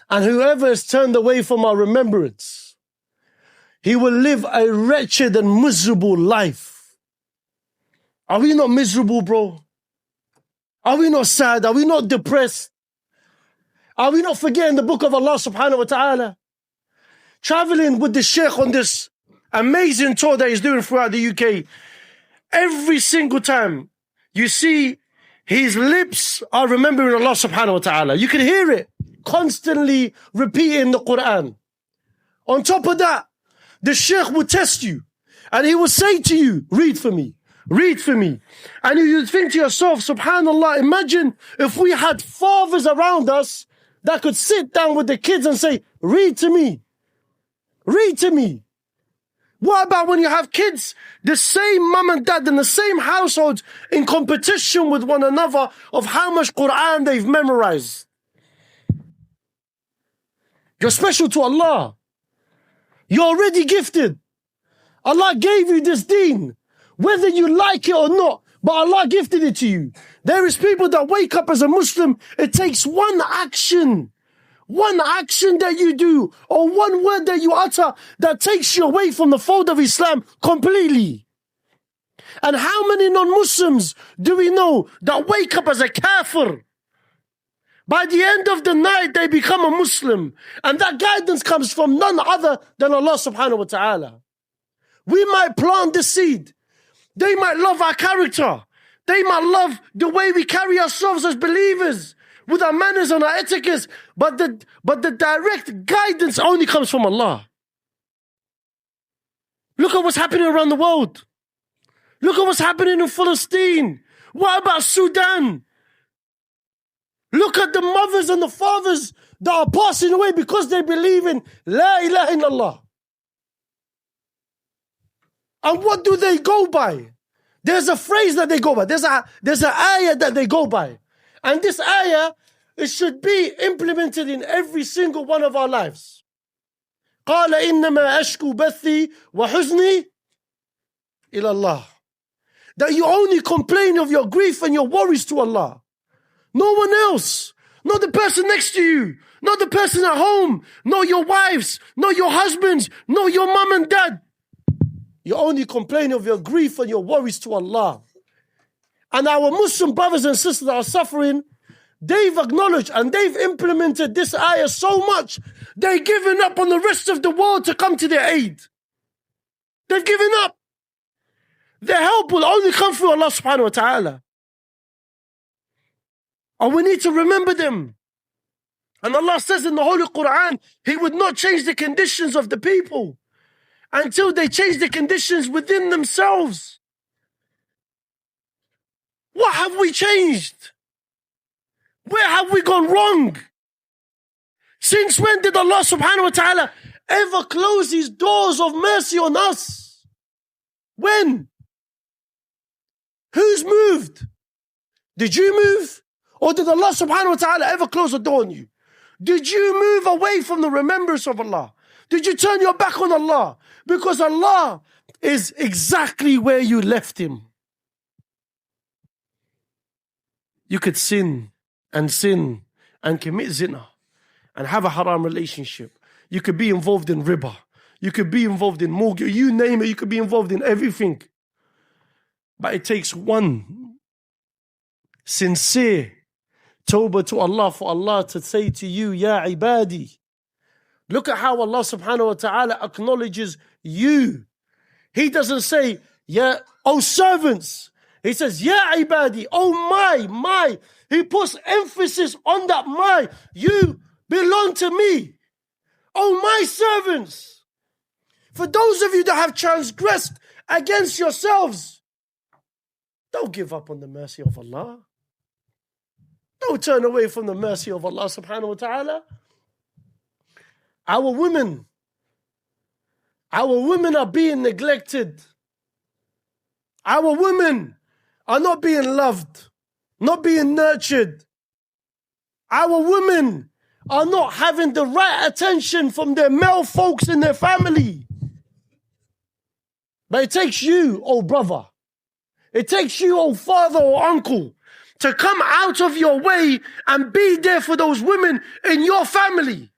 And whoever is turned away from our remembrance, he will live a wretched and miserable life. Are we not miserable, bro? Are we not sad? Are we not depressed? Are we not forgetting the book of Allah subhanahu wa ta'ala? Traveling with the Sheikh on this amazing tour that he's doing throughout the UK. Every single time you see his lips are remembering Allah subhanahu wa ta'ala. You can hear it constantly repeating the Qur'an. On top of that, the Sheikh will test you and he will say to you, read for me, read for me. And you think to yourself, subhanallah, imagine if we had fathers around us that could sit down with the kids and say, read to me, read to me. What about when you have kids, the same mum and dad in the same household in competition with one another of how much Qur'an they've memorized? You're special to Allah. You're already gifted. Allah gave you this deen, whether you like it or not, but Allah gifted it to you. There is people that wake up as a Muslim, it takes one action that you do, or one word that you utter that takes you away from the fold of Islam completely. And how many non-Muslims do we know that wake up as a kafir? By the end of the night, they become a Muslim. And that guidance comes from none other than Allah subhanahu wa ta'ala. We might plant the seed. They might love our character. They might love the way we carry ourselves as believers, with our manners and our etiquettes. But the direct guidance only comes from Allah. Look at what's happening around the world. Look at what's happening in Palestine. What about Sudan? Look at the mothers and the fathers that are passing away because they believe in La ilaha illallah. And what do they go by? There's a phrase that they go by. There's an ayah that they go by. And this ayah, it should be implemented in every single one of our lives. قَالَ إِنَّمَا أَشْكُو بَثِّي وَحُزْنِي إِلَى اللَّهِ. That you only complain of your grief and your worries to Allah. No one else. Not the person next to you. Not the person at home. Not your wives. Not your husbands. Not your mom and dad. You only complain of your grief and your worries to Allah. And our Muslim brothers and sisters that are suffering, they've acknowledged and they've implemented this ayah so much, they've given up on the rest of the world to come to their aid. They've given up. Their help will only come through Allah subhanahu wa ta'ala. And we need to remember them. And Allah says in the Holy Qur'an, He would not change the conditions of the people until they change the conditions within themselves. What have we changed? Where have we gone wrong? Since when did Allah subhanahu wa ta'ala ever close His doors of mercy on us? When? Who's moved? Did you move? Or did Allah subhanahu wa ta'ala ever close a door on you? Did you move away from the remembrance of Allah? Did you turn your back on Allah? Because Allah is exactly where you left Him. You could sin and commit zina and have a haram relationship. You could be involved in riba. You could be involved in mortgage. You name it, you could be involved in everything. But it takes one sincere Tawbah to Allah for Allah to say to you, Ya ibadi. Look at how Allah subhanahu wa ta'ala acknowledges you. He doesn't say, Ya, oh servants. He says, Ya ibadi, oh my. He puts emphasis on that my. You belong to me. Oh my servants. For those of you that have transgressed against yourselves, don't give up on the mercy of Allah. Don't turn away from the mercy of Allah subhanahu wa ta'ala. Our women are being neglected. Our women are not being loved, not being nurtured. Our women are not having the right attention from their male folks in their family. But it takes you, oh brother, it takes you, oh father or uncle, to come out of your way and be there for those women in your family.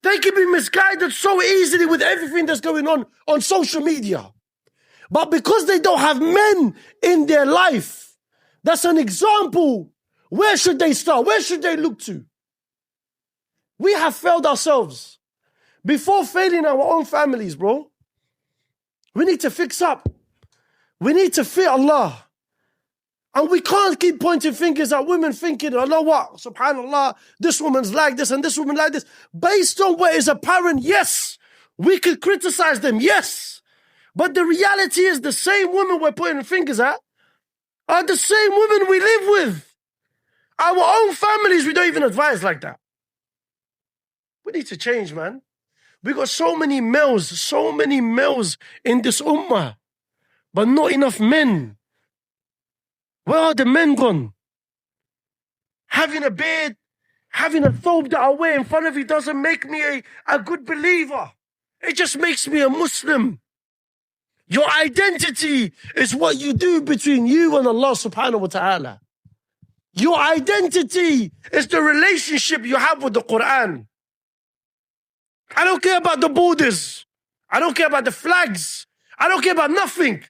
They can be misguided so easily with everything that's going on social media. But because they don't have men in their life, that's an example. Where should they start? Where should they look to? We have failed ourselves. Before failing our own families, bro, we need to fix up. We need to fear Allah. And we can't keep pointing fingers at women thinking, you know what, subhanAllah, this woman's like this and this woman like this. Based on what is apparent, yes, we could criticize them, yes. But the reality is the same women we're pointing fingers at are the same women we live with. Our own families, we don't even advise like that. We need to change, man. We got so many males in this ummah, but not enough men. Where are the men gone? Having a beard, having a thobe that I wear in front of you doesn't make me a good believer. It just makes me a Muslim. Your identity is what you do between you and Allah subhanahu wa ta'ala. Your identity is the relationship you have with the Qur'an. I don't care about the borders. I don't care about the flags. I don't care about nothing.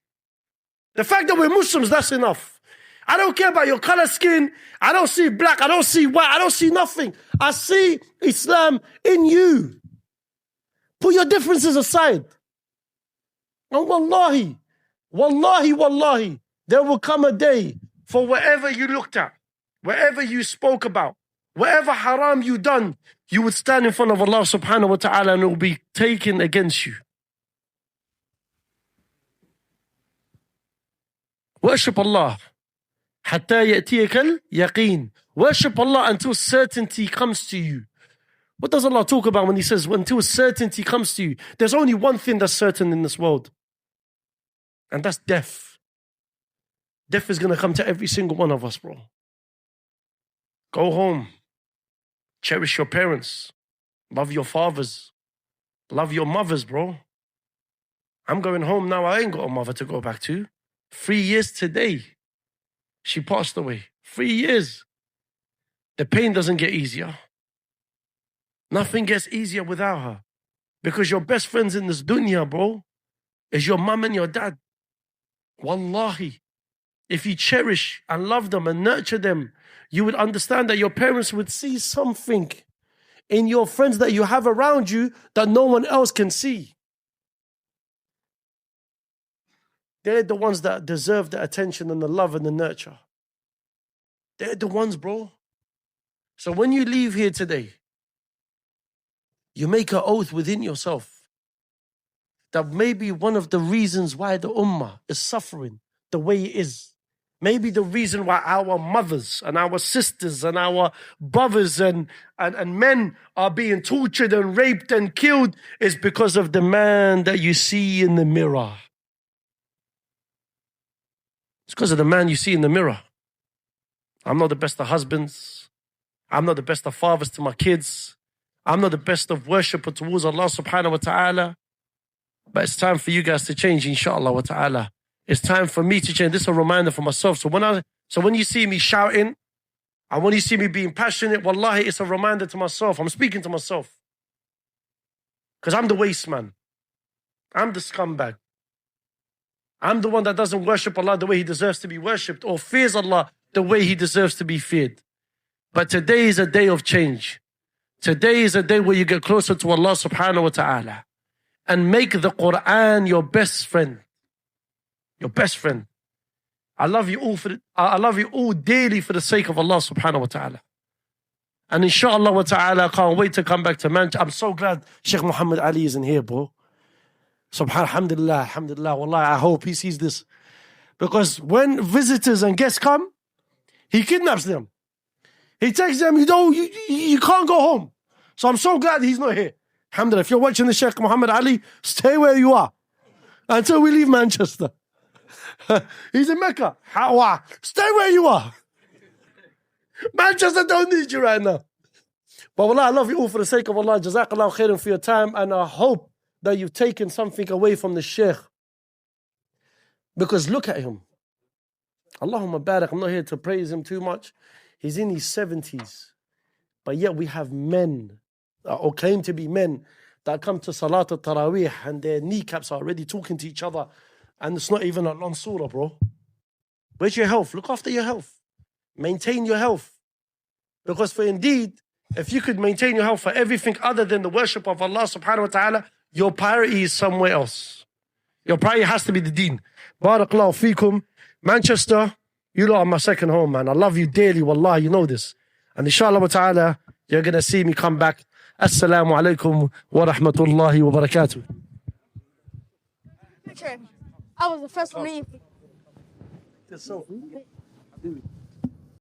The fact that we're Muslims, that's enough. I don't care about your color skin. I don't see black. I don't see white. I don't see nothing. I see Islam in you. Put your differences aside. And wallahi, there will come a day for whatever you looked at, whatever you spoke about, whatever haram you done, you would stand in front of Allah subhanahu wa ta'ala and it will be taken against you. Worship Allah. حَتَّى يَأْتِيَكَ الْيَقِينَ. Worship Allah until certainty comes to you. What does Allah talk about when He says, until certainty comes to you? There's only one thing that's certain in this world. And that's death. Death is going to come to every single one of us, bro. Go home. Cherish your parents. Love your fathers. Love your mothers, bro. I'm going home now. I ain't got a mother to go back to. 3 years today. She passed away. 3 years. The pain doesn't get easier. Nothing gets easier without her. Because your best friends in this dunya, bro, is your mum and your dad. Wallahi. If you cherish and love them and nurture them, you would understand that your parents would see something in your friends that you have around you that no one else can see. They're the ones that deserve the attention and the love and the nurture. They're the ones, bro. So when you leave here today, you make an oath within yourself that maybe one of the reasons why the ummah is suffering the way it is, maybe the reason why our mothers and our sisters and our brothers and men are being tortured and raped and killed is because of the man that you see in the mirror. It's because of the man you see in the mirror. I'm not the best of husbands. I'm not the best of fathers to my kids. I'm not the best of worshipper towards Allah subhanahu wa ta'ala. But it's time for you guys to change, inshallah wa ta'ala. It's time for me to change. This is a reminder for myself. So when you see me shouting, and when you see me being passionate, wallahi, it's a reminder to myself. I'm speaking to myself. Because I'm the waste man. I'm the scumbag. I'm the one that doesn't worship Allah the way He deserves to be worshipped or fears Allah the way He deserves to be feared. But today is a day of change. Today is a day where you get closer to Allah subhanahu wa ta'ala and make the Qur'an your best friend. Your best friend. I love you all dearly for the sake of Allah subhanahu wa ta'ala. And inshallah wa ta'ala, I can't wait to come back to Manchester. I'm so glad Sheikh Muhammad Ali isn't here, bro. Subhanallah, alhamdulillah, wallahi, I hope he sees this. Because when visitors and guests come, he kidnaps them. He takes them, you can't go home. So I'm so glad he's not here. Alhamdulillah, if you're watching the Sheikh Muhammad Ali, stay where you are until we leave Manchester. He's in Mecca. Stay where you are. Manchester don't need you right now. But wallah, I love you all for the sake of Allah. Jazakallah khairan for your time. And I hope that you've taken something away from the Sheikh. Because look at him. Allahumma barak. I'm not here to praise him too much. He's in his 70s. But yet we have men or claim to be men that come to Salat al-Taraweeh and their kneecaps are already talking to each other and it's not even a long surah, bro. Where's your health? Look after your health. Maintain your health. Because for indeed, if you could maintain your health for everything other than the worship of Allah subhanahu wa ta'ala, your priority is somewhere else. Your priority has to be the deen. Barakallahu feekum. Manchester, you lot are my second home, man. I love you dearly, wallah, you know this. And inshallah wa ta'ala, you're going to see me come back. Assalamu alaikum wa rahmatullahi wa barakatuh. I was the first one. Yourself.